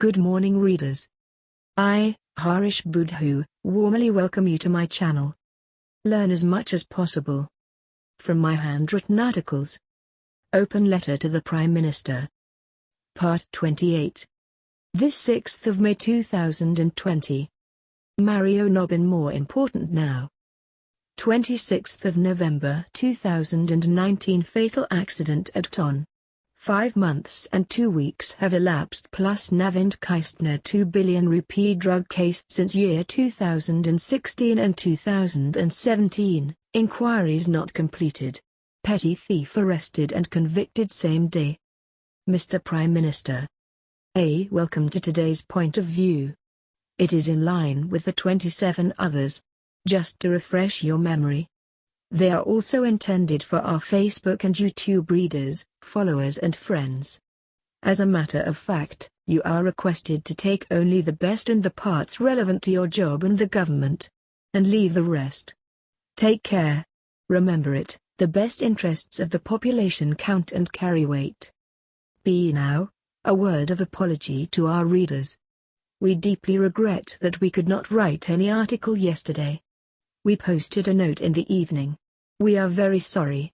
Good morning readers. I, Harish Boodhoo, warmly welcome you to my channel. Learn as much as possible from my handwritten articles. Open Letter to the Prime Minister. Part 28. This 6th of May 2020. Mario Nobin more important now. 26th of November 2019 Fatal accident at Ton. 5 months and 2 weeks have elapsed plus Navin Kaistner 2 billion rupee drug case since year 2016 and 2017, inquiries not completed. Petty thief arrested and convicted same day. Mr. Prime Minister. A. Welcome to today's point of view. It is in line with the 27 others. Just to refresh your memory. They are also intended for our Facebook and YouTube readers, followers and friends. As a matter of fact, you are requested to take only the best and the parts relevant to your job and the government. And leave the rest. Take care. Remember it, the best interests of the population count and carry weight. B. Now, a word of apology to our readers. We deeply regret that we could not write any article yesterday. We posted a note in the evening. We are very sorry.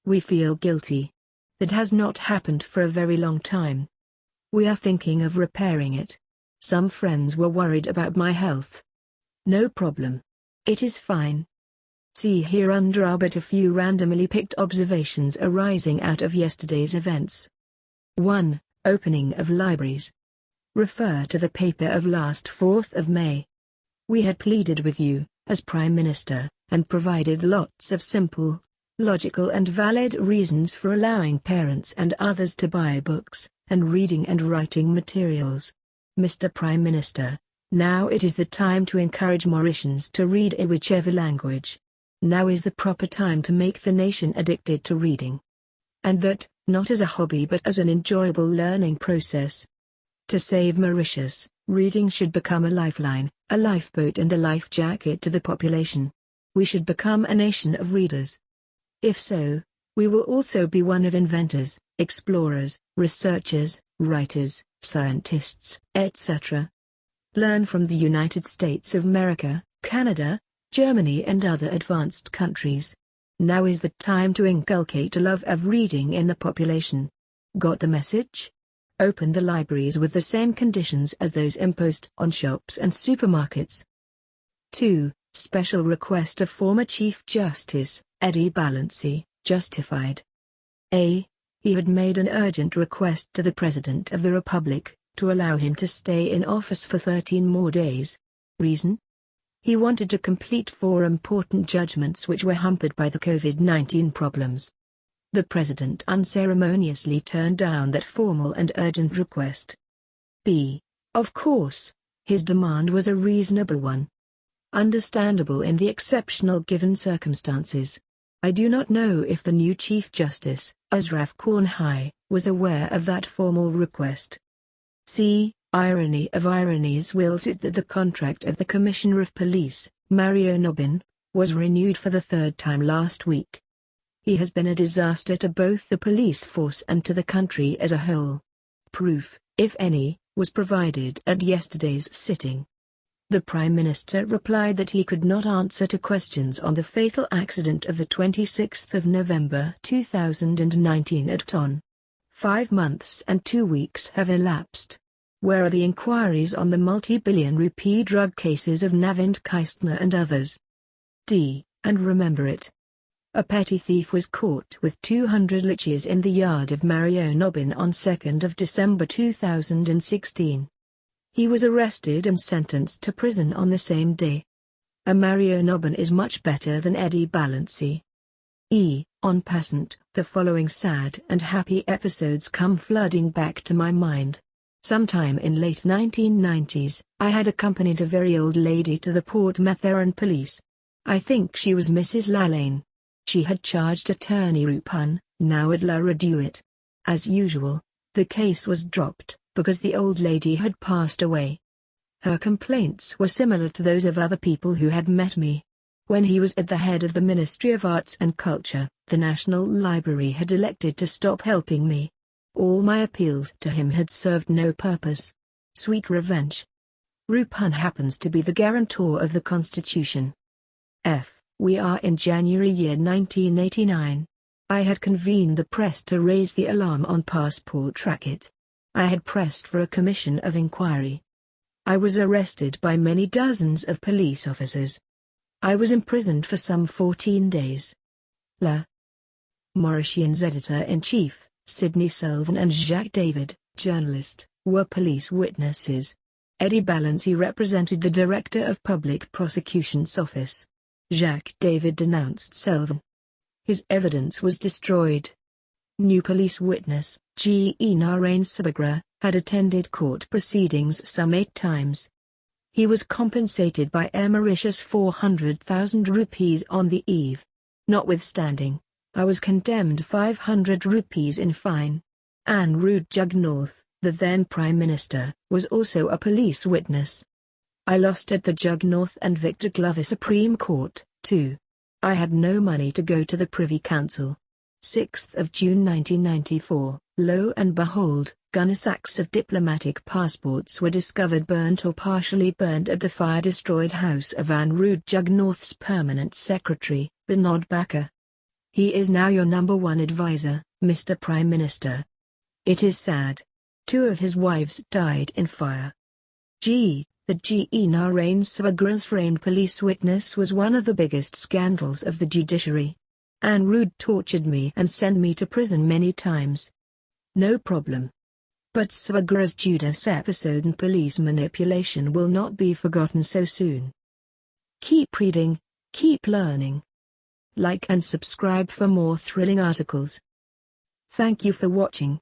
We feel guilty. That has not happened for a very long time. We are thinking of repairing it. Some friends were worried about my health. No problem. It is fine. See here under are but a few randomly picked observations arising out of yesterday's events. 1. Opening of libraries. Refer to the paper of last 4th of May. We had pleaded with you, as Prime Minister, and provided lots of simple, logical and valid reasons for allowing parents and others to buy books, and reading and writing materials. Mr. Prime Minister, now it is the time to encourage Mauritians to read in whichever language. Now is the proper time to make the nation addicted to reading. And that, not as a hobby but as an enjoyable learning process. To save Mauritius, reading should become a lifeline, a lifeboat and a life jacket to the population. We should become a nation of readers. If so, we will also be one of inventors, explorers, researchers, writers, scientists, etc. Learn from the United States of America, Canada, Germany and other advanced countries. Now is the time to inculcate a love of reading in the population. Got the message? Open the libraries with the same conditions as those imposed on shops and supermarkets. 2. Special request of former Chief Justice, Eddy Balancy, justified. A. He had made an urgent request to the President of the Republic, to allow him to stay in office for 13 more days. Reason? He wanted to complete 4 important judgments which were hampered by the COVID-19 problems. The President unceremoniously turned down that formal and urgent request. B. Of course, his demand was a reasonable one. Understandable in the exceptional given circumstances. I do not know if the new Chief Justice, Ashraf Kornhai, was aware of that formal request. C. Irony of ironies wills it that the contract of the Commissioner of Police, Mario Nobin, was renewed for the 3rd time last week. He has been a disaster to both the police force and to the country as a whole. Proof, if any, was provided at yesterday's sitting. The Prime Minister replied that he could not answer to questions on the fatal accident of the 26th of November 2019 at Ton. 5 months and 2 weeks have elapsed. Where are the inquiries on the multi-billion rupee drug cases of Navin Kaistner and others? D. And remember it. A petty thief was caught with 200 lichis in the yard of Mario Nobin on 2nd of December 2016. He was arrested and sentenced to prison on the same day. A Mario Nobin is much better than Eddy Balancy. E. En passant, the following sad and happy episodes come flooding back to my mind. Sometime in late 1990s, I had accompanied a very old lady to the Port Mathurin police. I think she was Mrs. Lalane. She had charged attorney Rupan, now at La Reduit. As usual, the case was dropped, because the old lady had passed away. Her complaints were similar to those of other people who had met me. When he was at the head of the Ministry of Arts and Culture, the National Library had elected to stop helping me. All my appeals to him had served no purpose. Sweet revenge. Rupun happens to be the guarantor of the Constitution. We are in January year 1989. I had convened the press to raise the alarm on passport racket. I had pressed for a commission of inquiry. I was arrested by many dozens of police officers. I was imprisoned for some 14 days. La Mauritian's editor-in-chief, Sidney Selvin, and Jacques David, journalist, were police witnesses. Eddy Balancy represented the Director of Public Prosecution's office. Jacques David denounced Selvin. His evidence was destroyed. New police witness, G. E. Narain Subhagra, had attended court proceedings some 8 times. He was compensated by Air Mauritius 400,000 rupees on the eve. Notwithstanding, I was condemned 500 rupees in fine. Anirudh Jugnauth, the then Prime Minister, was also a police witness. I lost at the Jugnauth and Victor Glover Supreme Court, too. I had no money to go to the Privy Council. 6th of June 1994, lo and behold, gunner-sacks of diplomatic passports were discovered burnt or partially burned at the fire-destroyed house of Anirudh Jugnauth's permanent secretary, Binod Baker. He is now your #1 advisor, Mr. Prime Minister. It is sad. 2 of his wives died in fire. The G.E. Narain Subhagra's framed police witness was one of the biggest scandals of the judiciary. Anirudh tortured me and sent me to prison many times. No problem. But Subhagra's Judas episode and police manipulation will not be forgotten so soon. Keep reading, keep learning. Like and subscribe for more thrilling articles. Thank you for watching.